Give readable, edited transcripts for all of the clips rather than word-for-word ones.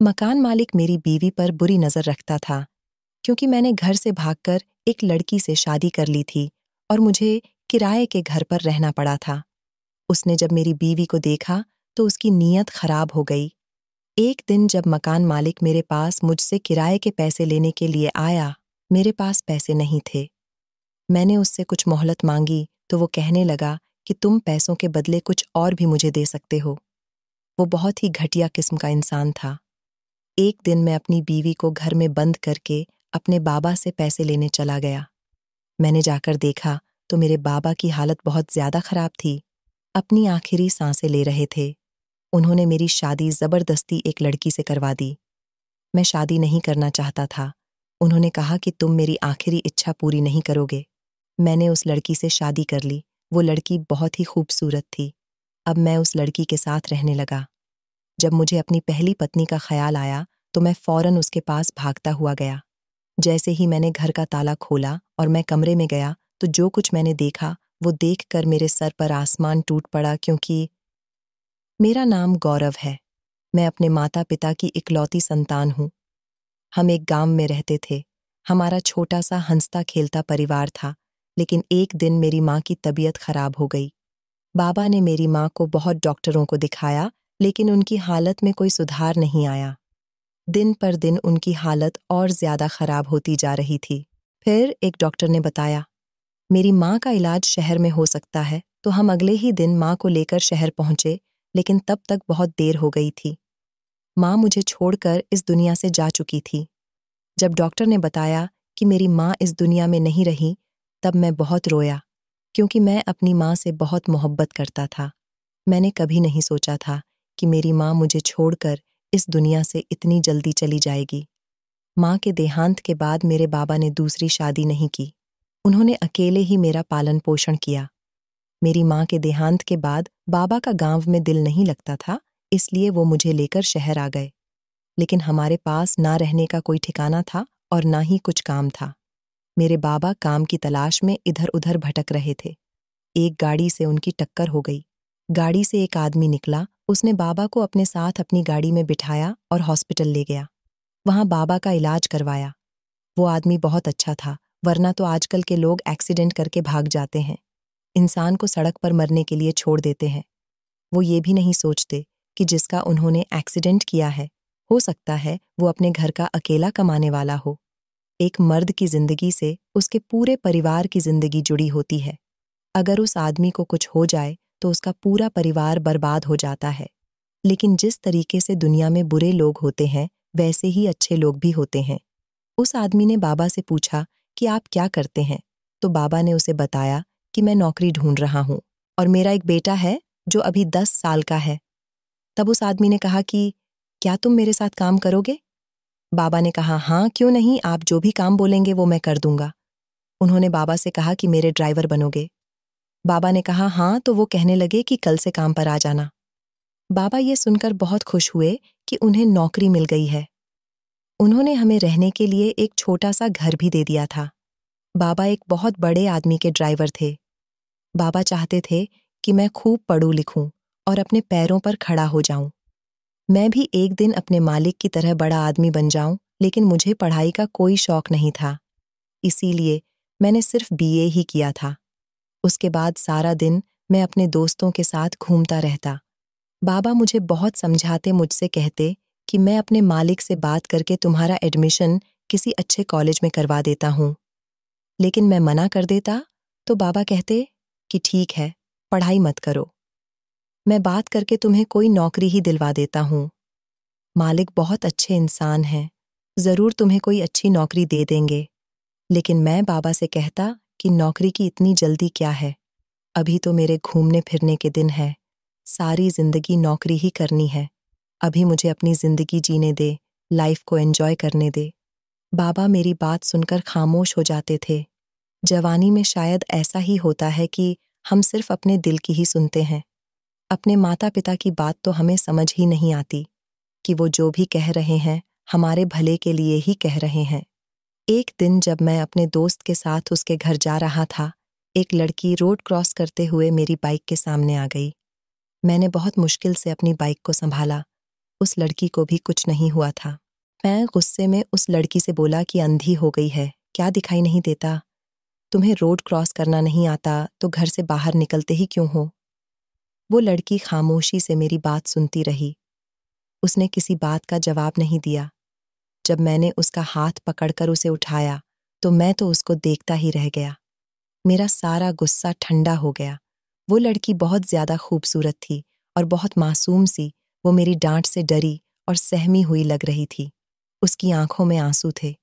मकान मालिक मेरी बीवी पर बुरी नज़र रखता था क्योंकि मैंने घर से भागकर एक लड़की से शादी कर ली थी और मुझे किराए के घर पर रहना पड़ा था। उसने जब मेरी बीवी को देखा तो उसकी नीयत खराब हो गई। एक दिन जब मकान मालिक मेरे पास मुझसे किराए के पैसे लेने के लिए आया, मेरे पास पैसे नहीं थे। मैंने उससे कुछ मोहलत मांगी तो वो कहने लगा कि तुम पैसों के बदले कुछ और भी मुझे दे सकते हो। वो बहुत ही घटिया किस्म का इंसान था। एक दिन मैं अपनी बीवी को घर में बंद करके अपने बाबा से पैसे लेने चला गया। मैंने जाकर देखा तो मेरे बाबा की हालत बहुत ज्यादा खराब थी। अपनी आखिरी सांसें ले रहे थे। उन्होंने मेरी शादी जबरदस्ती एक लड़की से करवा दी। मैं शादी नहीं करना चाहता था। उन्होंने कहा कि तुम मेरी आखिरी इच्छा पूरी नहीं करोगे। मैंने उस लड़की से शादी कर ली। वो लड़की बहुत ही खूबसूरत थी। अब मैं उस लड़की के साथ रहने लगा। जब मुझे अपनी पहली पत्नी का ख्याल आया तो मैं फौरन उसके पास भागता हुआ गया। जैसे ही मैंने घर का ताला खोला और मैं कमरे में गया तो जो कुछ मैंने देखा वो देखकर मेरे सर पर आसमान टूट पड़ा, क्योंकि मेरा नाम गौरव है। मैं अपने माता पिता की इकलौती संतान हूँ। हम एक गांव में रहते थे। हमारा छोटा सा हंसता खेलता परिवार था। लेकिन एक दिन मेरी माँ की तबीयत खराब हो गई। बाबा ने मेरी माँ को बहुत डॉक्टरों को दिखाया, लेकिन उनकी हालत में कोई सुधार नहीं आया। दिन पर दिन उनकी हालत और ज्यादा खराब होती जा रही थी। फिर एक डॉक्टर ने बताया, मेरी माँ का इलाज शहर में हो सकता है। तो हम अगले ही दिन माँ को लेकर शहर पहुंचे, लेकिन तब तक बहुत देर हो गई थी। माँ मुझे छोड़कर इस दुनिया से जा चुकी थी। जब डॉक्टर ने बताया कि मेरी माँ इस दुनिया में नहीं रही, तब मैं बहुत रोया, क्योंकि मैं अपनी माँ से बहुत मोहब्बत करता था। मैंने कभी नहीं सोचा था कि मेरी माँ मुझे छोड़कर इस दुनिया से इतनी जल्दी चली जाएगी। माँ के देहांत के बाद मेरे बाबा ने दूसरी शादी नहीं की। उन्होंने अकेले ही मेरा पालन पोषण किया। मेरी माँ के देहांत के बाद बाबा का गांव में दिल नहीं लगता था, इसलिए वो मुझे लेकर शहर आ गए। लेकिन हमारे पास ना रहने का कोई ठिकाना था और ना ही कुछ काम था। मेरे बाबा काम की तलाश में इधर उधर भटक रहे थे। एक गाड़ी से उनकी टक्कर हो गई। गाड़ी से एक आदमी निकला। उसने बाबा को अपने साथ अपनी गाड़ी में बिठाया और हॉस्पिटल ले गया। वहां बाबा का इलाज करवाया। वो आदमी बहुत अच्छा था, वरना तो आजकल के लोग एक्सीडेंट करके भाग जाते हैं। इंसान को सड़क पर मरने के लिए छोड़ देते हैं। वो ये भी नहीं सोचते कि जिसका उन्होंने एक्सीडेंट किया है, हो सकता है वो अपने घर का अकेला कमाने वाला हो। एक मर्द की जिंदगी से उसके पूरे परिवार की जिंदगी जुड़ी होती है। अगर उस आदमी को कुछ हो जाए तो उसका पूरा परिवार बर्बाद हो जाता है। लेकिन जिस तरीके से दुनिया में बुरे लोग होते हैं, वैसे ही अच्छे लोग भी होते हैं। उस आदमी ने बाबा से पूछा कि आप क्या करते हैं? तो बाबा ने उसे बताया कि मैं नौकरी ढूंढ रहा हूं और मेरा एक बेटा है जो अभी 10 साल का है। तब उस आदमी ने कहा कि क्या तुम मेरे साथ काम करोगे? बाबा ने कहा, हाँ क्यों नहीं, आप जो भी काम बोलेंगे वो मैं कर दूंगा। उन्होंने बाबा से कहा कि मेरे ड्राइवर बनोगे? बाबा ने कहा हाँ, तो वो कहने लगे कि कल से काम पर आ जाना। बाबा ये सुनकर बहुत खुश हुए कि उन्हें नौकरी मिल गई है। उन्होंने हमें रहने के लिए एक छोटा सा घर भी दे दिया था। बाबा एक बहुत बड़े आदमी के ड्राइवर थे। बाबा चाहते थे कि मैं खूब पढ़ूं लिखूं और अपने पैरों पर खड़ा हो जाऊं। मैं भी एक दिन अपने मालिक की तरह बड़ा आदमी बन जाऊं, लेकिन मुझे पढ़ाई का कोई शौक नहीं था। इसीलिए मैंने सिर्फ बीए ही किया था। उसके बाद सारा दिन मैं अपने दोस्तों के साथ घूमता रहता। बाबा मुझे बहुत समझाते, मुझसे कहते कि मैं अपने मालिक से बात करके तुम्हारा एडमिशन किसी अच्छे कॉलेज में करवा देता हूँ। लेकिन मैं मना कर देता तो बाबा कहते कि ठीक है, पढ़ाई मत करो, मैं बात करके तुम्हें कोई नौकरी ही दिलवा देता हूँ। मालिक बहुत अच्छे इंसान हैं, जरूर तुम्हें कोई अच्छी नौकरी दे देंगे। लेकिन मैं बाबा से कहता कि नौकरी की इतनी जल्दी क्या है, अभी तो मेरे घूमने फिरने के दिन है। सारी जिंदगी नौकरी ही करनी है। अभी मुझे अपनी जिंदगी जीने दे, लाइफ को एंजॉय करने दे। बाबा मेरी बात सुनकर खामोश हो जाते थे। जवानी में शायद ऐसा ही होता है कि हम सिर्फ अपने दिल की ही सुनते हैं। अपने माता पिता की बात तो हमें समझ ही नहीं आती कि वो जो भी कह रहे हैं हमारे भले के लिए ही कह रहे हैं। एक दिन जब मैं अपने दोस्त के साथ उसके घर जा रहा था, एक लड़की रोड क्रॉस करते हुए मेरी बाइक के सामने आ गई। मैंने बहुत मुश्किल से अपनी बाइक को संभाला। उस लड़की को भी कुछ नहीं हुआ था। मैं गुस्से में उस लड़की से बोला कि अंधी हो गई है, क्या दिखाई नहीं देता? तुम्हें रोड क्रॉस करना नहीं आता तो घर से बाहर निकलते ही क्यों हो? वो लड़की खामोशी से मेरी बात सुनती रही। उसने किसी बात का जवाब नहीं दिया। जब मैंने उसका हाथ पकड़कर उसे उठाया तो मैं तो उसको देखता ही रह गया। मेरा सारा गुस्सा ठंडा हो गया। वो लड़की बहुत ज्यादा खूबसूरत थी और बहुत मासूम सी। वो मेरी डांट से डरी और सहमी हुई लग रही थी। उसकी आंखों में आंसू थे।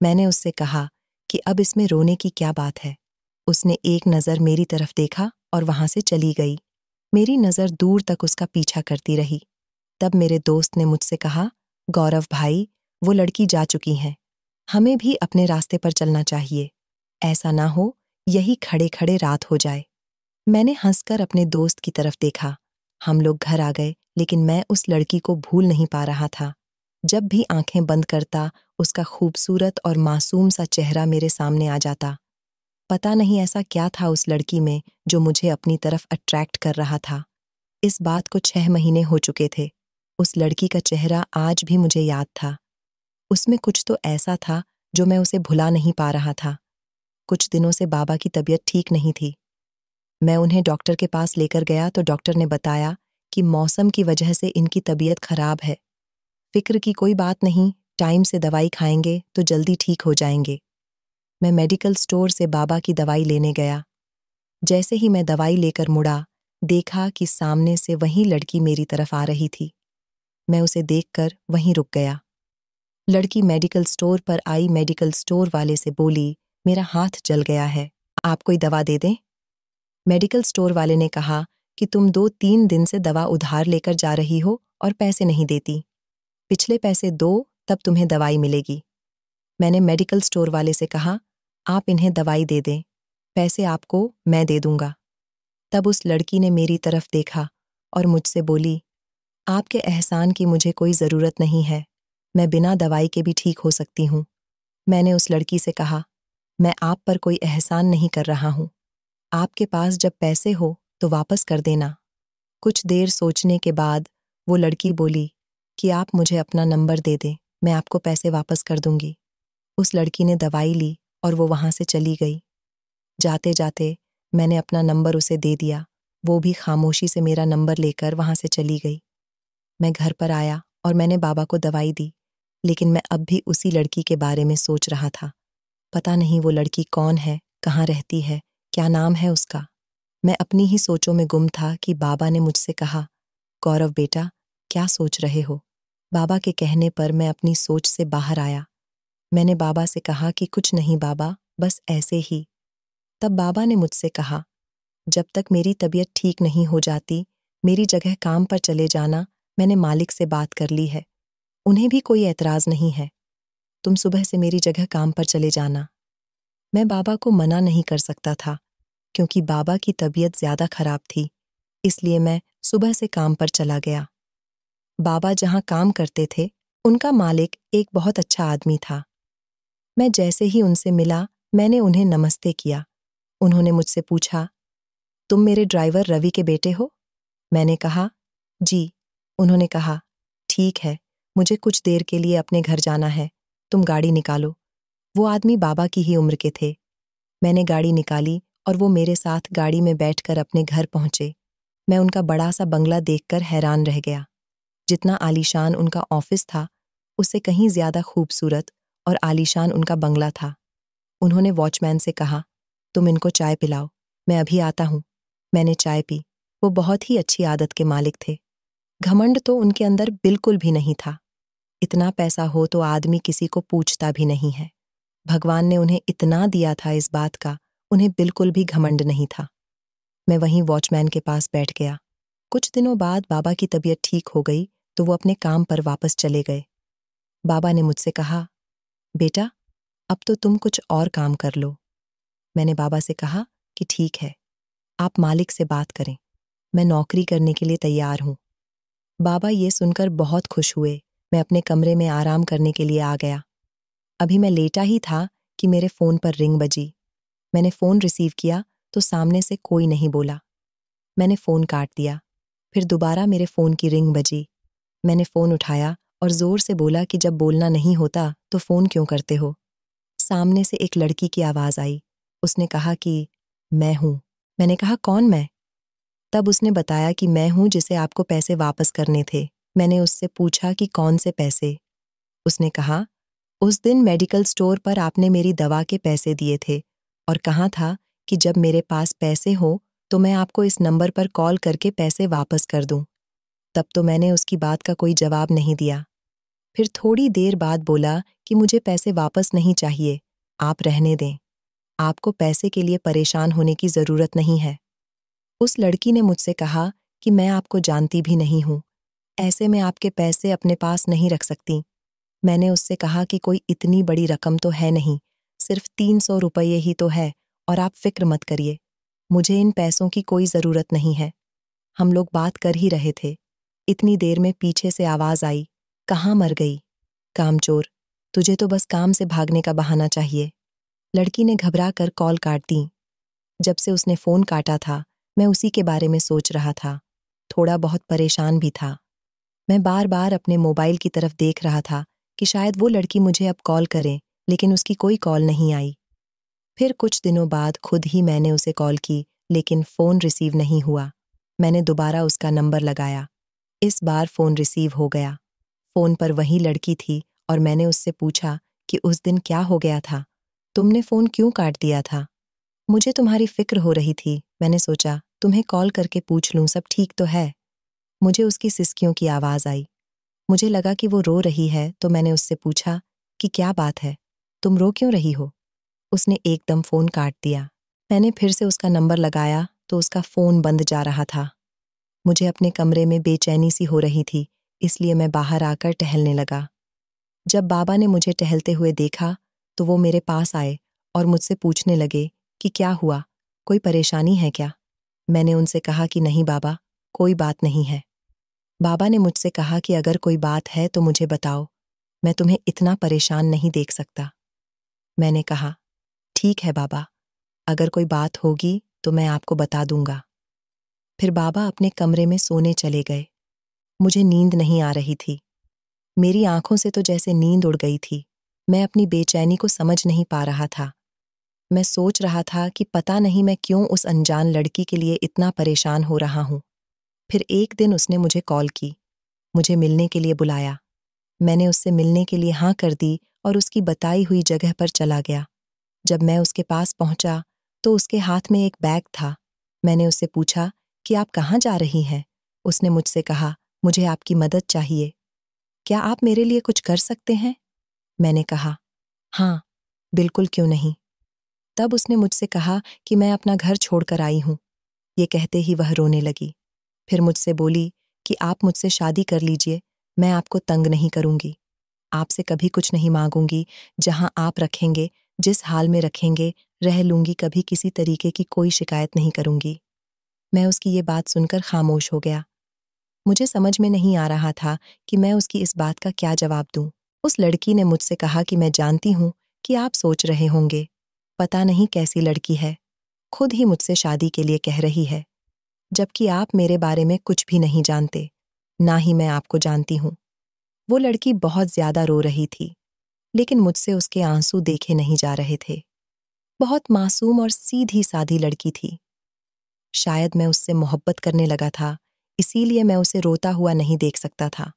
मैंने उससे कहा कि अब इसमें रोने की क्या बात है। उसने एक नज़र मेरी तरफ देखा और वहां से चली गई। मेरी नज़र दूर तक उसका पीछा करती रही। तब मेरे दोस्त ने मुझसे कहा, गौरव भाई, वो लड़की जा चुकी हैं। हमें भी अपने रास्ते पर चलना चाहिए। ऐसा ना हो यही खड़े खड़े रात हो जाए। मैंने हंसकर अपने दोस्त की तरफ देखा। हम लोग घर आ गए, लेकिन मैं उस लड़की को भूल नहीं पा रहा था। जब भी आंखें बंद करता, उसका खूबसूरत और मासूम सा चेहरा मेरे सामने आ जाता। पता नहीं ऐसा क्या था उस लड़की में जो मुझे अपनी तरफ अट्रैक्ट कर रहा था। इस बात को 6 महीने हो चुके थे। उस लड़की का चेहरा आज भी मुझे याद था। उसमें कुछ तो ऐसा था जो मैं उसे भुला नहीं पा रहा था। कुछ दिनों से बाबा की तबीयत ठीक नहीं थी। मैं उन्हें डॉक्टर के पास लेकर गया तो डॉक्टर ने बताया कि मौसम की वजह से इनकी तबीयत खराब है। फिक्र की कोई बात नहीं, टाइम से दवाई खाएंगे तो जल्दी ठीक हो जाएंगे। मैं मेडिकल स्टोर से बाबा की दवाई लेने गया। जैसे ही मैं दवाई लेकर मुड़ा, देखा कि सामने से वही लड़की मेरी तरफ आ रही थी। मैं उसे देखकर वहीं रुक गया। लड़की मेडिकल स्टोर पर आई, मेडिकल स्टोर वाले से बोली, मेरा हाथ जल गया है, आप कोई दवा दे दें? मेडिकल स्टोर वाले ने कहा कि तुम 2-3 दिन से दवा उधार लेकर जा रही हो और पैसे नहीं देती। पिछले पैसे दो, तब तुम्हें दवाई मिलेगी। मैंने मेडिकल स्टोर वाले से कहा, आप इन्हें दवाई दे दें, पैसे आपको मैं दे दूंगा। तब उस लड़की ने मेरी तरफ देखा और मुझसे बोली, आपके एहसान की मुझे कोई ज़रूरत नहीं है, मैं बिना दवाई के भी ठीक हो सकती हूँ। मैंने उस लड़की से कहा, मैं आप पर कोई एहसान नहीं कर रहा हूँ। आपके पास जब पैसे हो तो वापस कर देना। कुछ देर सोचने के बाद वो लड़की बोली कि आप मुझे अपना नंबर दे दें, मैं आपको पैसे वापस कर दूंगी। उस लड़की ने दवाई ली और वो वहां से चली गई। जाते जाते मैंने अपना नंबर उसे दे दिया। वो भी खामोशी से मेरा नंबर लेकर वहां से चली गई। मैं घर पर आया और मैंने बाबा को दवाई दी, लेकिन मैं अब भी उसी लड़की के बारे में सोच रहा था। पता नहीं वो लड़की कौन है, कहाँ रहती है, क्या नाम है उसका। मैं अपनी ही सोचों में गुम था कि बाबा ने मुझसे कहा, गौरव बेटा, क्या सोच रहे हो? बाबा के कहने पर मैं अपनी सोच से बाहर आया। मैंने बाबा से कहा कि कुछ नहीं बाबा, बस ऐसे ही। तब बाबा ने मुझसे कहा, जब तक मेरी तबीयत ठीक नहीं हो जाती, मेरी जगह काम पर चले जाना। मैंने मालिक से बात कर ली है, उन्हें भी कोई एतराज नहीं है। तुम सुबह से मेरी जगह काम पर चले जाना। मैं बाबा को मना नहीं कर सकता था, क्योंकि बाबा की तबीयत ज्यादा खराब थी, इसलिए मैं सुबह से काम पर चला गया। बाबा जहां काम करते थे, उनका मालिक एक बहुत अच्छा आदमी था। मैं जैसे ही उनसे मिला, मैंने उन्हें नमस्ते किया। उन्होंने मुझसे पूछा, तुम मेरे ड्राइवर रवि के बेटे हो? मैंने कहा, जी। उन्होंने कहा, ठीक है, मुझे कुछ देर के लिए अपने घर जाना है, तुम गाड़ी निकालो। वो आदमी बाबा की ही उम्र के थे। मैंने गाड़ी निकाली और वो मेरे साथ गाड़ी में बैठकर अपने घर पहुंचे। मैं उनका बड़ा सा बंगला देखकर हैरान रह गया। जितना आलीशान उनका ऑफिस था, उससे कहीं ज्यादा खूबसूरत और आलीशान उनका बंगला था। उन्होंने वॉचमैन से कहा, तुम इनको चाय पिलाओ, मैं अभी आता हूँ। मैंने चाय पी। वो बहुत ही अच्छी आदत के मालिक थे। घमंड तो उनके अंदर बिल्कुल भी नहीं था। इतना पैसा हो तो आदमी किसी को पूछता भी नहीं है। भगवान ने उन्हें इतना दिया था, इस बात का उन्हें बिल्कुल भी घमंड नहीं था। मैं वहीं वॉचमैन के पास बैठ गया। कुछ दिनों बाद बाबा की तबीयत ठीक हो गई तो वो अपने काम पर वापस चले गए। बाबा ने मुझसे कहा, बेटा, अब तो तुम कुछ और काम कर लो। मैंने बाबा से कहा कि ठीक है, आप मालिक से बात करें, मैं नौकरी करने के लिए तैयार हूं। बाबा ये सुनकर बहुत खुश हुए। मैं अपने कमरे में आराम करने के लिए आ गया। अभी मैं लेटा ही था कि मेरे फोन पर रिंग बजी। मैंने फोन रिसीव किया तो सामने से कोई नहीं बोला। मैंने फोन काट दिया। फिर दोबारा मेरे फोन की रिंग बजी। मैंने फ़ोन उठाया और ज़ोर से बोला कि जब बोलना नहीं होता तो फ़ोन क्यों करते हो। सामने से एक लड़की की आवाज़ आई। उसने कहा कि मैं हूँ। मैंने कहा कौन मैं? तब उसने बताया कि मैं हूँ जिसे आपको पैसे वापस करने थे। मैंने उससे पूछा कि कौन से पैसे? उसने कहा उस दिन मेडिकल स्टोर पर आपने मेरी दवा के पैसे दिए थे और कहा था कि जब मेरे पास पैसे हो तो मैं आपको इस नंबर पर कॉल करके पैसे वापस कर दूं। तब तो मैंने उसकी बात का कोई जवाब नहीं दिया। फिर थोड़ी देर बाद बोला कि मुझे पैसे वापस नहीं चाहिए, आप रहने दें। आपको पैसे के लिए परेशान होने की ज़रूरत नहीं है। उस लड़की ने मुझसे कहा कि मैं आपको जानती भी नहीं हूँ, ऐसे में आपके पैसे अपने पास नहीं रख सकती। मैंने उससे कहा कि कोई इतनी बड़ी रकम तो है नहीं, सिर्फ 300 रुपये ही तो है और आप फिक्र मत करिए, मुझे इन पैसों की कोई ज़रूरत नहीं है। हम लोग बात कर ही रहे थे। इतनी देर में पीछे से आवाज़ आई, कहाँ मर गई? कामचोर, तुझे तो बस काम से भागने का बहाना चाहिए। लड़की ने घबरा कर कॉल काट दी। जब से उसने फ़ोन काटा था, मैं उसी के बारे में सोच रहा था। थोड़ा बहुत परेशान भी था। मैं बार-बार अपने मोबाइल की तरफ देख रहा था कि शायद वो लड़की मुझे अब कॉल करे, लेकिन उसकी कोई कॉल नहीं आई। फिर कुछ दिनों बाद खुद ही मैंने उसे कॉल की, लेकिन फ़ोन रिसीव नहीं हुआ। मैंने दोबारा उसका नंबर लगाया। इस बार फ़ोन रिसीव हो गया। फ़ोन पर वही लड़की थी और मैंने उससे पूछा कि उस दिन क्या हो गया था? तुमने फ़ोन क्यों काट दिया था? मुझे तुम्हारी फ़िक्र हो रही थी, मैंने सोचा तुम्हें कॉल करके पूछ लूँ सब ठीक तो है। मुझे उसकी सिसकियों की आवाज़ आई। मुझे लगा कि वो रो रही है तो मैंने उससे पूछा कि क्या बात है? तुम रो क्यों रही हो? उसने एकदम फ़ोन काट दिया। मैंने फिर से उसका नंबर लगाया तो उसका फ़ोन बंद जा रहा था। मुझे अपने कमरे में बेचैनी सी हो रही थी, इसलिए मैं बाहर आकर टहलने लगा। जब बाबा ने मुझे टहलते हुए देखा, तो वो मेरे पास आए और मुझसे पूछने लगे कि क्या हुआ? कोई परेशानी है क्या? मैंने उनसे कहा कि नहीं बाबा, कोई बात नहीं है। बाबा ने मुझसे कहा कि अगर कोई बात है तो मुझे बताओ, मैं तुम्हें इतना परेशान नहीं देख सकता। मैंने कहा, ठीक है बाबा, अगर कोई बात होगी तो मैं आपको बता दूंगा। फिर बाबा अपने कमरे में सोने चले गए। मुझे नींद नहीं आ रही थी। मेरी आंखों से तो जैसे नींद उड़ गई थी। मैं अपनी बेचैनी को समझ नहीं पा रहा था। मैं सोच रहा था कि पता नहीं मैं क्यों उस अनजान लड़की के लिए इतना परेशान हो रहा हूँ। फिर एक दिन उसने मुझे कॉल की, मुझे मिलने के लिए बुलाया। मैंने उससे मिलने के लिए हाँ कर दी और उसकी बताई हुई जगह पर चला गया। जब मैं उसके पास पहुंचा, तो उसके हाथ में एक बैग था। मैंने उससे पूछा कि आप कहाँ जा रही हैं? उसने मुझसे कहा, मुझे आपकी मदद चाहिए। क्या आप मेरे लिए कुछ कर सकते हैं? मैंने कहा, हाँ, बिल्कुल क्यों नहीं। तब उसने मुझसे कहा कि मैं अपना घर छोड़कर आई हूँ। ये कहते ही वह रोने लगी। फिर मुझसे बोली कि आप मुझसे शादी कर लीजिए, मैं आपको तंग नहीं करूँगी। आपसे कभी कुछ नहीं मांगूंगी, जहां आप रखेंगे, जिस हाल में रखेंगे, रह लूंगी, कभी किसी तरीके की कोई शिकायत नहीं करूंगी। मैं उसकी ये बात सुनकर खामोश हो गया। मुझे समझ में नहीं आ रहा था कि मैं उसकी इस बात का क्या जवाब दूं। उस लड़की ने मुझसे कहा कि मैं जानती हूं कि आप सोच रहे होंगे, पता नहीं कैसी लड़की है, खुद ही मुझसे शादी के लिए कह रही है, जबकि आप मेरे बारे में कुछ भी नहीं जानते, ना ही मैं आपको जानती हूं। वो लड़की बहुत ज्यादा रो रही थी, लेकिन मुझसे उसके आंसू देखे नहीं जा रहे थे। बहुत मासूम और सीधी सादी लड़की थी। शायद मैं उससे मोहब्बत करने लगा था, इसीलिए मैं उसे रोता हुआ नहीं देख सकता था।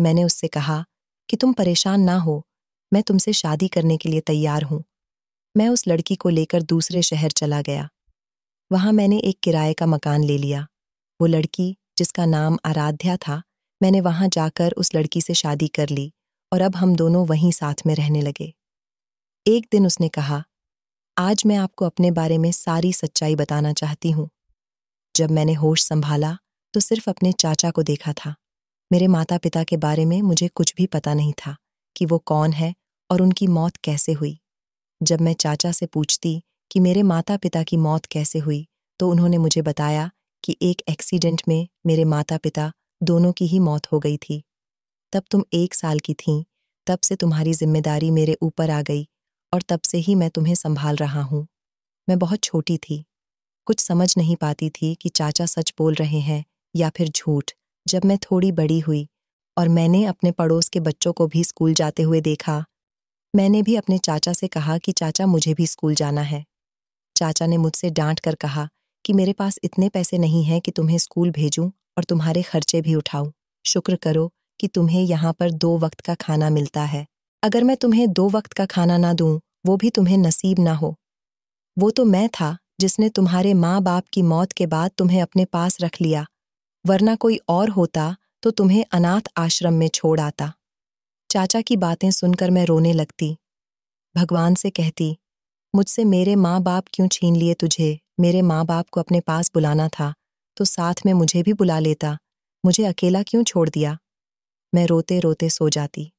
मैंने उससे कहा कि तुम परेशान ना हो, मैं तुमसे शादी करने के लिए तैयार हूं। मैं उस लड़की को लेकर दूसरे शहर चला गया। वहां मैंने एक किराए का मकान ले लिया। वो लड़की, जिसका नाम आराध्या था, मैंने वहां जाकर उस लड़की से शादी कर ली और अब हम दोनों वहीं साथ में रहने लगे। एक दिन उसने कहा, आज मैं आपको अपने बारे में सारी सच्चाई बताना चाहती हूँ। जब मैंने होश संभाला तो सिर्फ अपने चाचा को देखा था। मेरे माता पिता के बारे में मुझे कुछ भी पता नहीं था कि वो कौन है और उनकी मौत कैसे हुई। जब मैं चाचा से पूछती कि मेरे माता पिता की मौत कैसे हुई, तो उन्होंने मुझे बताया कि एक एक्सीडेंट में मेरे माता पिता दोनों की ही मौत हो गई थी। तब तुम 1 साल की थीं, तब से तुम्हारी जिम्मेदारी मेरे ऊपर आ गई और तब से ही मैं तुम्हें संभाल रहा हूँ। मैं बहुत छोटी थी, कुछ समझ नहीं पाती थी कि चाचा सच बोल रहे हैं या फिर झूठ। जब मैं थोड़ी बड़ी हुई और मैंने अपने पड़ोस के बच्चों को भी स्कूल जाते हुए देखा। मैंने भी अपने चाचा से कहा कि चाचा मुझे भी स्कूल जाना है। चाचा ने मुझसे डांट कर कहा कि मेरे पास इतने पैसे नहीं हैं कि तुम्हें स्कूल भेजूं और तुम्हारे खर्चे भी उठाऊं। शुक्र करो कि तुम्हें यहाँ पर 2 वक्त का खाना मिलता है। अगर मैं तुम्हें 2 वक्त का खाना ना दूं, वो भी तुम्हें नसीब ना हो। वो तो मैं था जिसने तुम्हारे माँ बाप की मौत के बाद तुम्हें अपने पास रख लिया, वरना कोई और होता तो तुम्हें अनाथ आश्रम में छोड़ आता। चाचा की बातें सुनकर मैं रोने लगती, भगवान से कहती, मुझसे मेरे माँ बाप क्यों छीन लिए तुझे? मेरे माँ बाप को अपने पास बुलाना था तो साथ में मुझे भी बुला लेता, मुझे अकेला क्यों छोड़ दिया? मैं रोते रोते सो जाती।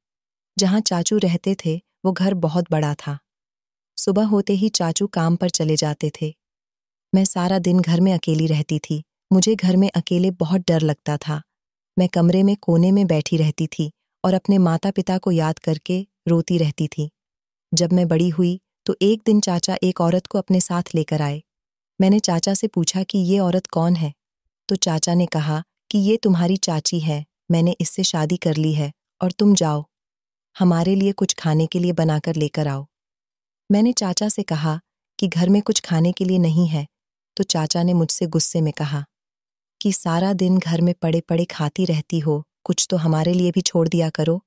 जहाँ चाचू रहते थे वो घर बहुत बड़ा था। सुबह होते ही चाचू काम पर चले जाते थे। मैं सारा दिन घर में अकेली रहती थी। मुझे घर में अकेले बहुत डर लगता था। मैं कमरे में कोने में बैठी रहती थी और अपने माता पिता को याद करके रोती रहती थी। जब मैं बड़ी हुई तो एक दिन चाचा एक औरत को अपने साथ लेकर आए। मैंने चाचा से पूछा कि ये औरत कौन है? तो चाचा ने कहा कि ये तुम्हारी चाची है, मैंने इससे शादी कर ली है और तुम जाओ, हमारे लिए कुछ खाने के लिए बनाकर लेकर आओ। मैंने चाचा से कहा कि घर में कुछ खाने के लिए नहीं है, तो चाचा ने मुझसे गुस्से में कहा कि सारा दिन घर में पड़े पड़े खाती रहती हो, कुछ तो हमारे लिए भी छोड़ दिया करो।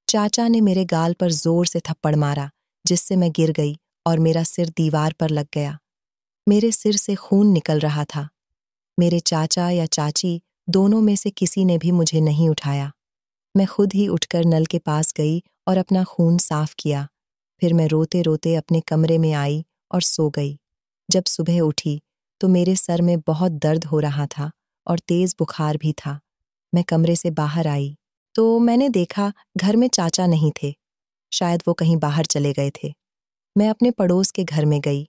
चाचा ने मेरे गाल पर जोर से थप्पड़ मारा, जिससे मैं गिर गई और मेरा सिर दीवार पर लग गया। मेरे सिर से खून निकल रहा था। मेरे चाचा या चाची दोनों में से किसी ने भी मुझे नहीं उठाया। मैं खुद ही उठकर नल के पास गई और अपना खून साफ किया। फिर मैं रोते रोते अपने कमरे में आई और सो गई। जब सुबह उठी तो मेरे सर में बहुत दर्द हो रहा था और तेज बुखार भी था। मैं कमरे से बाहर आई तो मैंने देखा घर में चाचा नहीं थे, शायद वो कहीं बाहर चले गए थे। मैं अपने पड़ोस के घर में गई।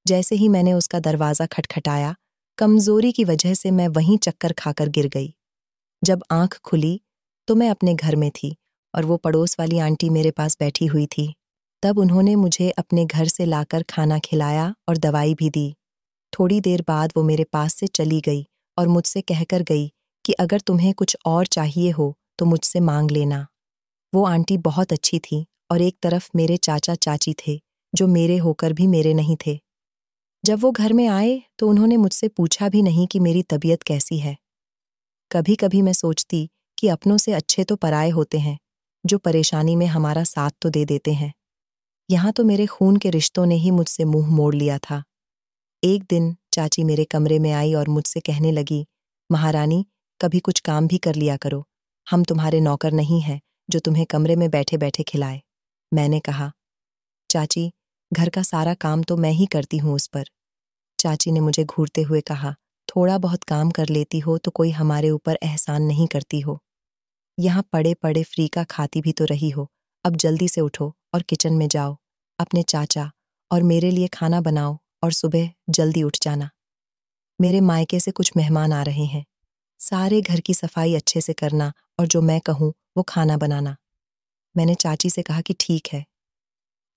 जैसे ही मैंने उसका दरवाज़ा खटखटाया, कमज़ोरी की वजह से मैं वहीं चक्कर खाकर गिर गई। जब आँख खुली तो मैं अपने घर में थी और वो पड़ोस वाली आंटी मेरे पास बैठी हुई थी। तब उन्होंने मुझे अपने घर से लाकर खाना खिलाया और दवाई भी दी। थोड़ी देर बाद वो मेरे पास से चली गई और मुझसे कहकर गई कि अगर तुम्हें कुछ और चाहिए हो तो मुझसे मांग लेना। वो आंटी बहुत अच्छी थी और एक तरफ मेरे चाचा चाची थे, जो मेरे होकर भी मेरे नहीं थे। जब वो घर में आए तो उन्होंने मुझसे पूछा भी नहीं कि मेरी तबीयत कैसी है। कभी कभी मैं सोचती कि अपनों से अच्छे तो पराए होते हैं, जो परेशानी में हमारा साथ तो दे देते हैं। यहाँ तो मेरे खून के रिश्तों ने ही मुझसे मुंह मोड़ लिया था। एक दिन चाची मेरे कमरे में आई और मुझसे कहने लगी, महारानी, कभी कुछ काम भी कर लिया करो, हम तुम्हारे नौकर नहीं हैं जो तुम्हें कमरे में बैठे बैठे खिलाए। मैंने कहा, चाची, घर का सारा काम तो मैं ही करती हूँ उस पर। चाची ने मुझे घूरते हुए कहा, थोड़ा बहुत काम कर लेती हो तो कोई हमारे ऊपर एहसान नहीं करती हो। यहाँ पड़े पड़े फ्री का खाती भी तो रही हो। अब जल्दी से उठो और किचन में जाओ, अपने चाचा और मेरे लिए खाना बनाओ और सुबह जल्दी उठ जाना। मेरे मायके से कुछ मेहमान आ रहे हैं। सारे घर की सफाई अच्छे से करना और जो मैं कहूँ वो खाना बनाना। मैंने चाची से कहा कि ठीक है।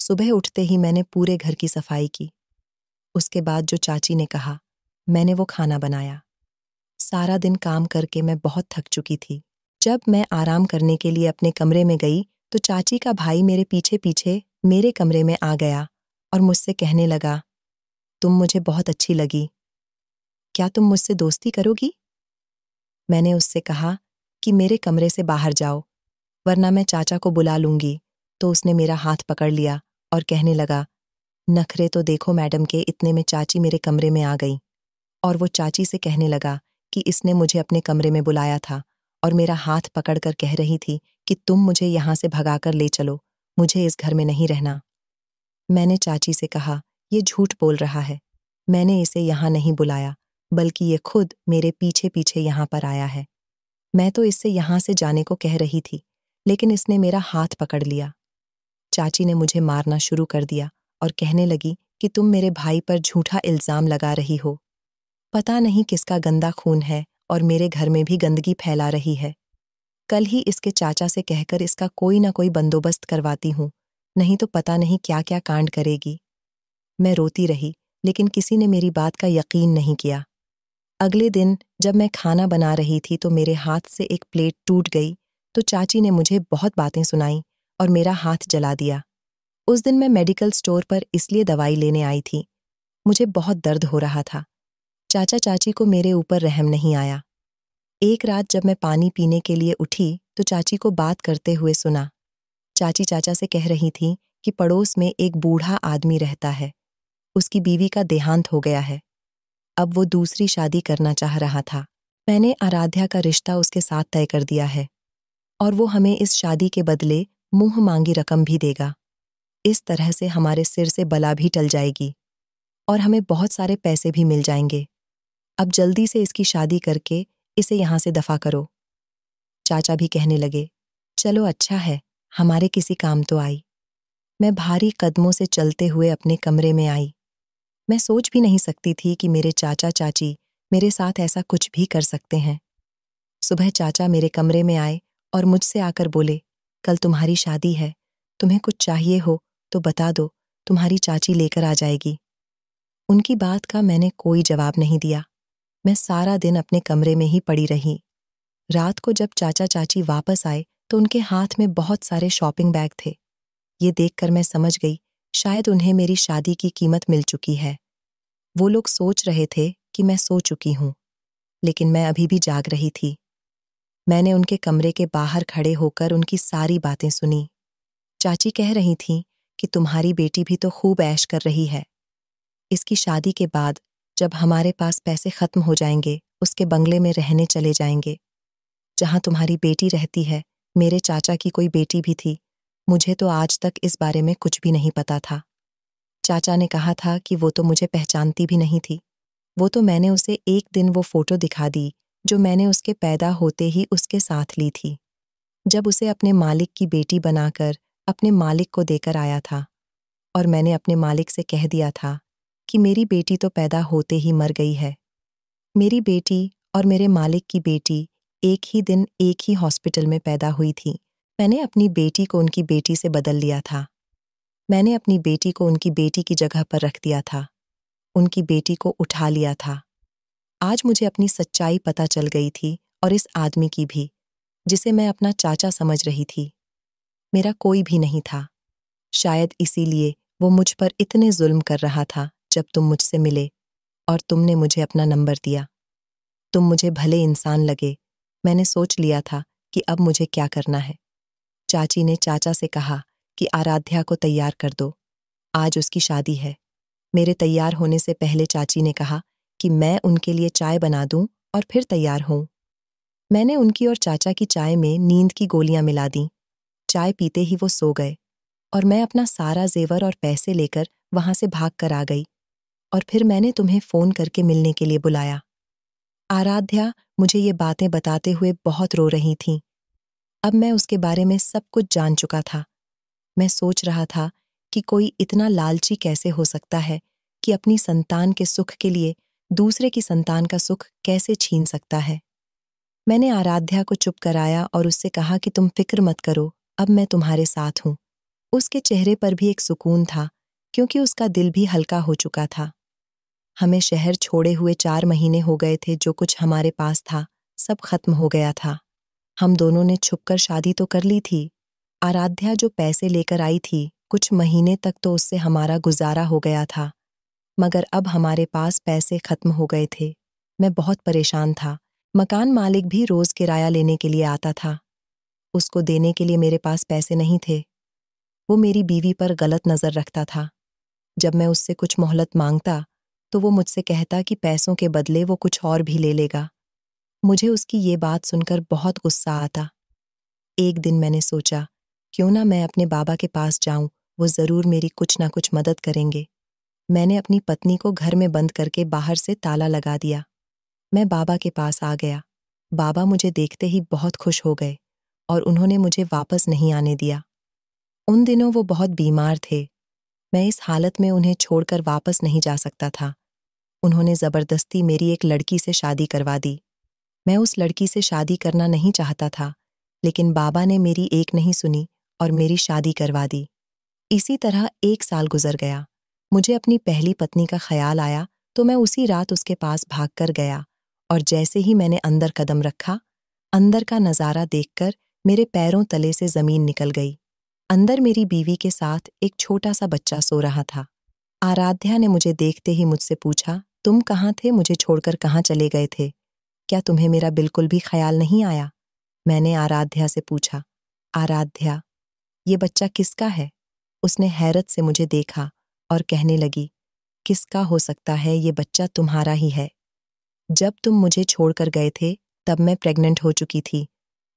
सुबह उठते ही मैंने पूरे घर की सफाई की। उसके बाद जो चाची ने कहा, मैंने वो खाना बनाया। सारा दिन काम करके मैं बहुत थक चुकी थी। जब मैं आराम करने के लिए अपने कमरे में गई तो चाची का भाई मेरे पीछे पीछे मेरे कमरे में आ गया और मुझसे कहने लगा, तुम मुझे बहुत अच्छी लगी, क्या तुम मुझसे दोस्ती करोगी? मैंने उससे कहा कि मेरे कमरे से बाहर जाओ, वरना मैं चाचा को बुला लूंगी। तो उसने मेरा हाथ पकड़ लिया और कहने लगा, नखरे तो देखो मैडम के, इतने में चाची मेरे कमरे में आ गई और वो चाची से कहने लगा कि इसने मुझे अपने कमरे में बुलाया था और मेरा हाथ पकड़कर कह रही थी कि तुम मुझे यहाँ से भगाकर ले चलो, मुझे इस घर में नहीं रहना। मैंने चाची से कहा, ये झूठ बोल रहा है, मैंने इसे यहाँ नहीं बुलाया, बल्कि ये खुद मेरे पीछे पीछे यहाँ पर आया है। मैं तो इससे यहाँ से जाने को कह रही थी, लेकिन इसने मेरा हाथ पकड़ लिया। चाची ने मुझे मारना शुरू कर दिया और कहने लगी कि तुम मेरे भाई पर झूठा इल्जाम लगा रही हो। पता नहीं किसका गंदा खून है और मेरे घर में भी गंदगी फैला रही है। कल ही इसके चाचा से कहकर इसका कोई ना कोई बंदोबस्त करवाती हूँ, नहीं तो पता नहीं क्या क्या कांड करेगी। मैं रोती रही, लेकिन किसी ने मेरी बात का यकीन नहीं किया। अगले दिन जब मैं खाना बना रही थी तो मेरे हाथ से एक प्लेट टूट गई, तो चाची ने मुझे बहुत बातें सुनाई और मेरा हाथ जला दिया। उस दिन मैं मेडिकल स्टोर पर इसलिए दवाई लेने आई थी। मुझे बहुत दर्द हो रहा था। चाचा चाची को मेरे ऊपर रहम नहीं आया। एक रात जब मैं पानी पीने के लिए उठी तो चाची को बात करते हुए सुना। चाची चाचा से कह रही थी कि पड़ोस में एक बूढ़ा आदमी रहता है। उसकी बीवी का देहांत हो गया है। अब वो दूसरी शादी करना चाह रहा था। मैंने आराध्या का रिश्ता उसके साथ तय कर दिया है और वो हमें इस शादी के बदले मुंह मांगी रकम भी देगा। इस तरह से हमारे सिर से बला भी टल जाएगी और हमें बहुत सारे पैसे भी मिल जाएंगे। अब जल्दी से इसकी शादी करके इसे यहाँ से दफा करो। चाचा भी कहने लगे, चलो अच्छा है, हमारे किसी काम तो आई। मैं भारी कदमों से चलते हुए अपने कमरे में आई। मैं सोच भी नहीं सकती थी कि मेरे चाचा चाची मेरे साथ ऐसा कुछ भी कर सकते हैं। सुबह चाचा मेरे कमरे में आए और मुझसे आकर बोले, कल तुम्हारी शादी है, तुम्हें कुछ चाहिए हो तो बता दो, तुम्हारी चाची लेकर आ जाएगी। उनकी बात का मैंने कोई जवाब नहीं दिया। मैं सारा दिन अपने कमरे में ही पड़ी रही। रात को जब चाचा चाची वापस आए तो उनके हाथ में बहुत सारे शॉपिंग बैग थे। ये देखकर मैं समझ गई, शायद उन्हें मेरी शादी की कीमत मिल चुकी है। वो लोग सोच रहे थे कि मैं सो चुकी हूँ, लेकिन मैं अभी भी जाग रही थी। मैंने उनके कमरे के बाहर खड़े होकर उनकी सारी बातें सुनी। चाची कह रही थीं कि तुम्हारी बेटी भी तो खूब ऐश कर रही है। इसकी शादी के बाद जब हमारे पास पैसे खत्म हो जाएंगे, उसके बंगले में रहने चले जाएंगे। जहां तुम्हारी बेटी रहती है, मेरे चाचा की कोई बेटी भी थी। मुझे तो आज तक इस बारे में कुछ भी नहीं पता था। चाचा ने कहा था कि वो तो मुझे पहचानती भी नहीं थी। वो तो मैंने उसे एक दिन वो फोटो दिखा दी जो मैंने उसके पैदा होते ही उसके साथ ली थी, जब उसे अपने मालिक की बेटी बनाकर अपने मालिक को देकर आया था। और मैंने अपने मालिक से कह दिया था कि मेरी बेटी तो पैदा होते ही मर गई है। मेरी बेटी और मेरे मालिक की बेटी एक ही दिन एक ही हॉस्पिटल में पैदा हुई थी। मैंने अपनी बेटी को उनकी बेटी से बदल लिया था। मैंने अपनी बेटी को उनकी बेटी की जगह पर रख दिया था, उनकी बेटी को उठा लिया था। आज मुझे अपनी सच्चाई पता चल गई थी और इस आदमी की भी, जिसे मैं अपना चाचा समझ रही थी, मेरा कोई भी नहीं था। शायद इसीलिए वो मुझ पर इतने जुल्म कर रहा था। जब तुम मुझसे मिले और तुमने मुझे अपना नंबर दिया, तुम मुझे भले इंसान लगे। मैंने सोच लिया था कि अब मुझे क्या करना है। चाची ने चाचा से कहा कि आराध्या को तैयार कर दो, आज उसकी शादी है। मेरे तैयार होने से पहले चाची ने कहा कि मैं उनके लिए चाय बना दूं और फिर तैयार हूं। मैंने उनकी और चाचा की चाय में नींद की गोलियां मिला दी। चाय पीते ही वो सो गए और मैं अपना सारा जेवर और पैसे लेकर वहां से भाग कर आ गई। और फिर मैंने तुम्हें फोन करके मिलने के लिए बुलाया। आराध्या मुझे ये बातें बताते हुए बहुत रो रही थी। अब मैं उसके बारे में सब कुछ जान चुका था। मैं सोच रहा था कि कोई इतना लालची कैसे हो सकता है कि अपनी संतान के सुख के लिए दूसरे की संतान का सुख कैसे छीन सकता है। मैंने आराध्या को चुप कराया और उससे कहा कि तुम फिक्र मत करो, अब मैं तुम्हारे साथ हूं। उसके चेहरे पर भी एक सुकून था, क्योंकि उसका दिल भी हल्का हो चुका था। हमें शहर छोड़े हुए 4 महीने हो गए थे। जो कुछ हमारे पास था सब खत्म हो गया था। हम दोनों ने छुपकर शादी तो कर ली थी। आराध्या जो पैसे लेकर आई थी, कुछ महीने तक तो उससे हमारा गुजारा हो गया था, मगर अब हमारे पास पैसे खत्म हो गए थे। मैं बहुत परेशान था। मकान मालिक भी रोज किराया लेने के लिए आता था। उसको देने के लिए मेरे पास पैसे नहीं थे। वो मेरी बीवी पर गलत नजर रखता था। जब मैं उससे कुछ मोहलत मांगता तो वो मुझसे कहता कि पैसों के बदले वो कुछ और भी ले लेगा। मुझे उसकी ये बात सुनकर बहुत गुस्सा आता। एक दिन मैंने सोचा, क्यों ना मैं अपने बाबा के पास जाऊं, वो जरूर मेरी कुछ ना कुछ मदद करेंगे। मैंने अपनी पत्नी को घर में बंद करके बाहर से ताला लगा दिया। मैं बाबा के पास आ गया। बाबा मुझे देखते ही बहुत खुश हो गए और उन्होंने मुझे वापस नहीं आने दिया। उन दिनों वो बहुत बीमार थे। मैं इस हालत में उन्हें छोड़कर वापस नहीं जा सकता था। उन्होंने जबरदस्ती मेरी एक लड़की से शादी करवा दी। मैं उस लड़की से शादी करना नहीं चाहता था, लेकिन बाबा ने मेरी एक नहीं सुनी और मेरी शादी करवा दी। इसी तरह 1 साल गुजर गया। मुझे अपनी पहली पत्नी का ख्याल आया तो मैं उसी रात उसके पास भागकर गया और जैसे ही मैंने अंदर कदम रखा, अंदर का नज़ारा देखकर मेरे पैरों तले से जमीन निकल गई। अंदर मेरी बीवी के साथ एक छोटा सा बच्चा सो रहा था। आराध्या ने मुझे देखते ही मुझसे पूछा, तुम कहाँ थे? मुझे छोड़कर कहाँ चले गए थे? क्या तुम्हें मेरा बिल्कुल भी ख्याल नहीं आया? मैंने आराध्या से पूछा। आराध्या, ये बच्चा किसका है? उसने हैरत से मुझे देखा और कहने लगी, किसका हो सकता है, ये बच्चा तुम्हारा ही है। जब तुम मुझे छोड़कर गए थे तब मैं प्रेग्नेंट हो चुकी थी।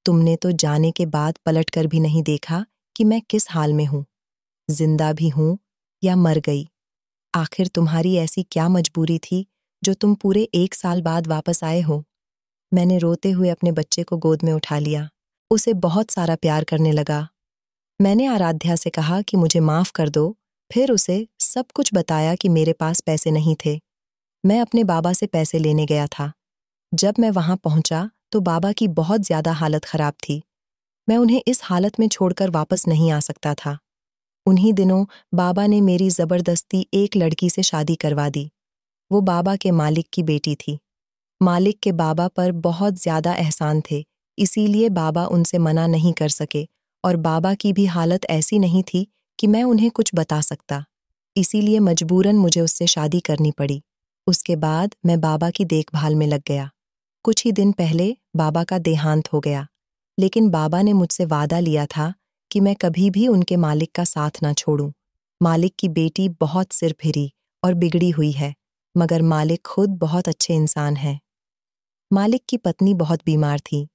तुमने तो जाने के बाद पलटकर भी नहीं देखा कि मैं किस हाल में हूं, जिंदा भी हूं या मर गई। आखिर तुम्हारी ऐसी क्या मजबूरी थी जो तुम पूरे 1 साल बाद वापस आए हो? मैंने रोते हुए अपने बच्चे को गोद में उठा लिया, उसे बहुत सारा प्यार करने लगा। मैंने आराध्या से कहा कि मुझे माफ कर दो, फिर उसे सब कुछ बताया कि मेरे पास पैसे नहीं थे। मैं अपने बाबा से पैसे लेने गया था। जब मैं वहां पहुंचा तो बाबा की बहुत ज्यादा हालत खराब थी। मैं उन्हें इस हालत में छोड़कर वापस नहीं आ सकता था। उन्हीं दिनों बाबा ने मेरी जबरदस्ती एक लड़की से शादी करवा दी। वो बाबा के मालिक की बेटी थी। मालिक के बाबा पर बहुत ज्यादा एहसान थे, इसीलिए बाबा उनसे मना नहीं कर सके और बाबा की भी हालत ऐसी नहीं थी कि मैं उन्हें कुछ बता सकता। इसीलिए मजबूरन मुझे उससे शादी करनी पड़ी। उसके बाद मैं बाबा की देखभाल में लग गया। कुछ ही दिन पहले बाबा का देहांत हो गया, लेकिन बाबा ने मुझसे वादा लिया था कि मैं कभी भी उनके मालिक का साथ ना छोड़ूं। मालिक की बेटी बहुत सिर फिरी और बिगड़ी हुई है, मगर मालिक खुद बहुत अच्छे इंसान हैं। मालिक की पत्नी बहुत बीमार थी।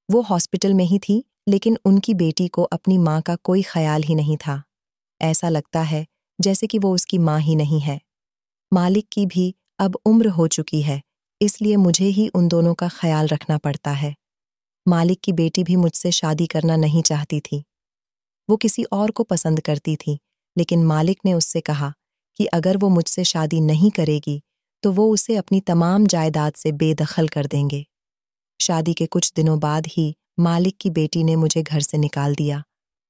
वो हॉस्पिटल में ही थी, लेकिन उनकी बेटी को अपनी माँ का कोई ख्याल ही नहीं था। ऐसा लगता है जैसे कि वो उसकी माँ ही नहीं है। मालिक की भी अब उम्र हो चुकी है, इसलिए मुझे ही उन दोनों का ख्याल रखना पड़ता है। मालिक की बेटी भी मुझसे शादी करना नहीं चाहती थी। वो किसी और को पसंद करती थी, लेकिन मालिक ने उससे कहा कि अगर वो मुझसे शादी नहीं करेगी तो वो उसे अपनी तमाम जायदाद से बेदखल कर देंगे। शादी के कुछ दिनों बाद ही मालिक की बेटी ने मुझे घर से निकाल दिया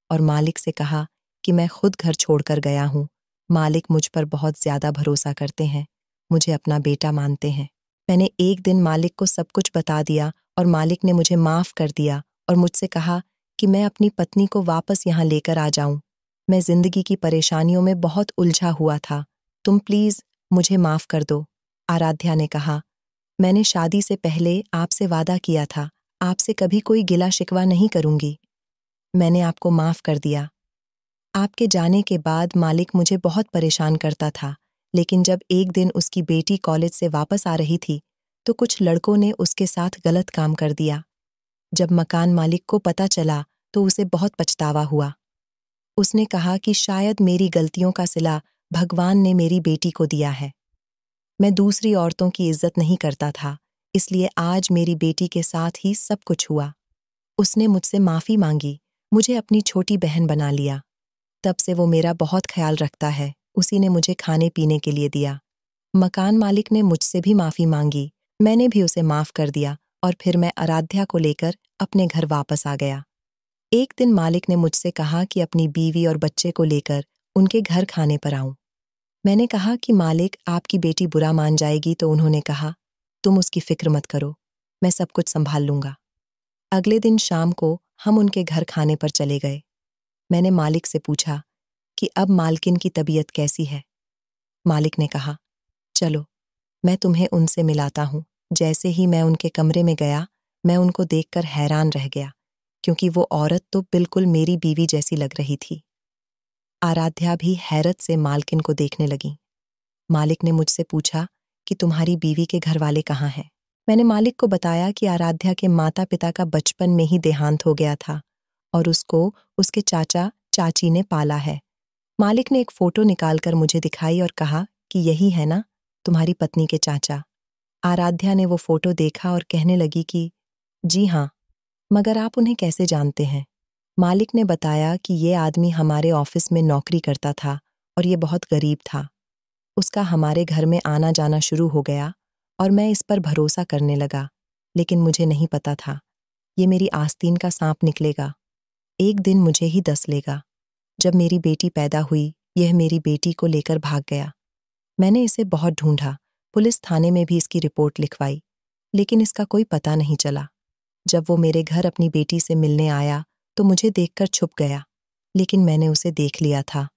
और मालिक से कहा कि मैं खुद घर छोड़कर गया हूँ। मालिक मुझ पर बहुत ज्यादा भरोसा करते हैं, मुझे अपना बेटा मानते हैं। मैंने एक दिन मालिक को सब कुछ बता दिया और मालिक ने मुझे माफ कर दिया और मुझसे कहा कि मैं अपनी पत्नी को वापस यहाँ लेकर आ जाऊं। मैं जिंदगी की परेशानियों में बहुत उलझा हुआ था। तुम प्लीज मुझे माफ कर दो। आराध्या ने कहा, मैंने शादी से पहले आपसे वादा किया था, आपसे कभी कोई गिला शिकवा नहीं करूंगी। मैंने आपको माफ कर दिया। आपके जाने के बाद मालिक मुझे बहुत परेशान करता था, लेकिन जब एक दिन उसकी बेटी कॉलेज से वापस आ रही थी तो कुछ लड़कों ने उसके साथ गलत काम कर दिया। जब मकान मालिक को पता चला तो उसे बहुत पछतावा हुआ। उसने कहा कि शायद मेरी गलतियों का सिला भगवान ने मेरी बेटी को दिया है। मैं दूसरी औरतों की इज्जत नहीं करता था, इसलिए आज मेरी बेटी के साथ ही सब कुछ हुआ। उसने मुझसे माफी मांगी, मुझे अपनी छोटी बहन बना लिया। तब से वो मेरा बहुत ख्याल रखता है। उसी ने मुझे खाने पीने के लिए दिया। मकान मालिक ने मुझसे भी माफी मांगी, मैंने भी उसे माफ कर दिया और फिर मैं आराध्या को लेकर अपने घर वापस आ गया। एक दिन मालिक ने मुझसे कहा कि अपनी बीवी और बच्चे को लेकर उनके घर खाने पर आऊं। मैंने कहा कि मालिक, आपकी बेटी बुरा मान जाएगी, तो उन्होंने कहा, तुम उसकी फिक्र मत करो, मैं सब कुछ संभाल लूंगा। अगले दिन शाम को हम उनके घर खाने पर चले गए। मैंने मालिक से पूछा कि अब मालकिन की तबीयत कैसी है। मालिक ने कहा, चलो मैं तुम्हें उनसे मिलाता हूँ। जैसे ही मैं उनके कमरे में गया, मैं उनको देखकर हैरान रह गया, क्योंकि वो औरत तो बिल्कुल मेरी बीवी जैसी लग रही थी। आराध्या भी हैरत से मालकिन को देखने लगी। मालिक ने मुझसे पूछा कि तुम्हारी बीवी के घर वाले कहाँ हैं। मैंने मालिक को बताया कि आराध्या के माता पिता का बचपन में ही देहांत हो गया था और उसको उसके चाचा चाची ने पाला है। मालिक ने एक फोटो निकालकर मुझे दिखाई और कहा कि यही है ना तुम्हारी पत्नी के चाचा। आराध्या ने वो फोटो देखा और कहने लगी कि जी हाँ, मगर आप उन्हें कैसे जानते हैं? मालिक ने बताया कि ये आदमी हमारे ऑफिस में नौकरी करता था और ये बहुत गरीब था। उसका हमारे घर में आना जाना शुरू हो गया और मैं इस पर भरोसा करने लगा, लेकिन मुझे नहीं पता था ये मेरी आस्तीन का सांप निकलेगा। एक दिन मुझे ही डस लेगा। जब मेरी बेटी पैदा हुई, यह मेरी बेटी को लेकर भाग गया। मैंने इसे बहुत ढूंढा, पुलिस थाने में भी इसकी रिपोर्ट लिखवाई, लेकिन इसका कोई पता नहीं चला। जब वो मेरे घर अपनी बेटी से मिलने आया तो मुझे देखकर छुप गया, लेकिन मैंने उसे देख लिया था।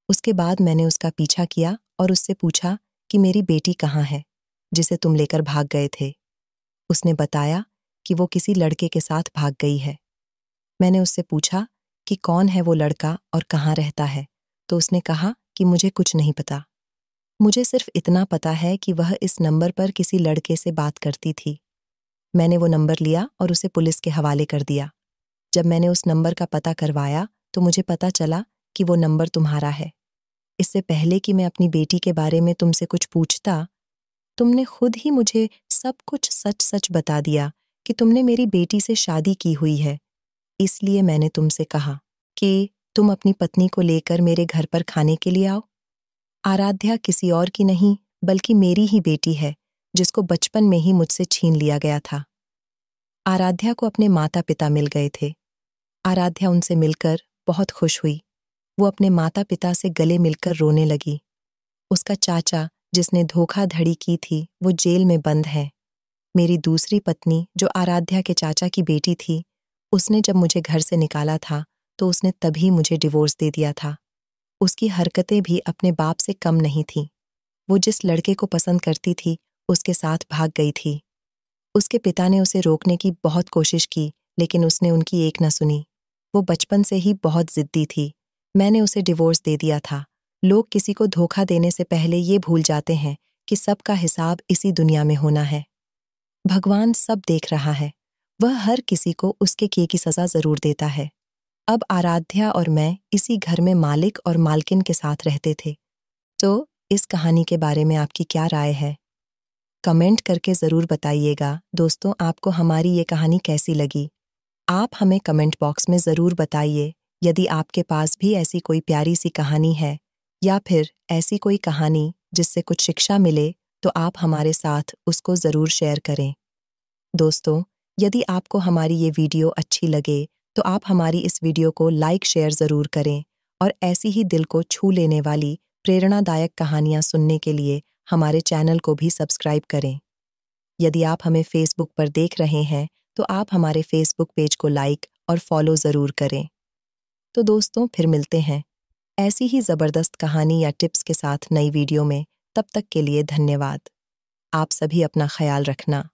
उसके बाद मैंने उसका पीछा किया और उससे पूछा कि मेरी बेटी कहाँ है, जिसे तुम लेकर भाग गए थे। उसने बताया कि वो किसी लड़के के साथ भाग गई है। मैंने उससे पूछा कि कौन है वो लड़का और कहाँ रहता है, तो उसने कहा कि मुझे कुछ नहीं पता। मुझे सिर्फ इतना पता है कि वह इस नंबर पर किसी लड़के से बात करती थी। मैंने वो नंबर लिया और उसे पुलिस के हवाले कर दिया। जब मैंने उस नंबर का पता करवाया तो मुझे पता चला कि वो नंबर तुम्हारा है। इससे पहले कि मैं अपनी बेटी के बारे में तुमसे कुछ पूछता, तुमने खुद ही मुझे सब कुछ सच-सच बता दिया कि तुमने मेरी बेटी से शादी की हुई है। इसलिए मैंने तुमसे कहा कि तुम अपनी पत्नी को लेकर मेरे घर पर खाने के लिए आओ। आराध्या किसी और की नहीं, बल्कि मेरी ही बेटी है, जिसको बचपन में ही मुझसे छीन लिया गया था। आराध्या को अपने माता-पिता मिल गए थे। आराध्या उनसे मिलकर बहुत खुश हुई। वो अपने माता-पिता से गले मिलकर रोने लगी। उसका चाचा, जिसने धोखाधड़ी की थी, वो जेल में बंद है। मेरी दूसरी पत्नी, जो आराध्या के चाचा की बेटी थी, उसने जब मुझे घर से निकाला था, तो उसने तभी मुझे डिवोर्स दे दिया था। उसकी हरकतें भी अपने बाप से कम नहीं थीं। वो जिस लड़के को पसंद करती थी, उसके साथ भाग गई थी। उसके पिता ने उसे रोकने की बहुत कोशिश की, लेकिन उसने उनकी एक न सुनी। वो बचपन से ही बहुत ज़िद्दी थी। मैंने उसे डिवोर्स दे दिया था। लोग किसी को धोखा देने से पहले ये भूल जाते हैं कि सबका हिसाब इसी दुनिया में होना है। भगवान सब देख रहा है। वह हर किसी को उसके किए की सज़ा ज़रूर देता है। अब आराध्या और मैं इसी घर में मालिक और मालकिन के साथ रहते थे। तो इस कहानी के बारे में आपकी क्या राय है? कमेंट करके ज़रूर बताइएगा। दोस्तों, आपको हमारी ये कहानी कैसी लगी? आप हमें कमेंट बॉक्स में ज़रूर बताइए। यदि आपके पास भी ऐसी कोई प्यारी सी कहानी है या फिर ऐसी कोई कहानी जिससे कुछ शिक्षा मिले, तो आप हमारे साथ उसको ज़रूर शेयर करें। दोस्तों, यदि आपको हमारी ये वीडियो अच्छी लगे, तो आप हमारी इस वीडियो को लाइक शेयर ज़रूर करें और ऐसी ही दिल को छू लेने वाली प्रेरणादायक कहानियाँ सुनने के लिए हमारे चैनल को भी सब्सक्राइब करें। यदि आप हमें फेसबुक पर देख रहे हैं, तो आप हमारे फेसबुक पेज को लाइक और फॉलो ज़रूर करें। तो दोस्तों, फिर मिलते हैं ऐसी ही ज़बरदस्त कहानी या टिप्स के साथ नई वीडियो में। तब तक के लिए धन्यवाद। आप सभी अपना ख्याल रखना।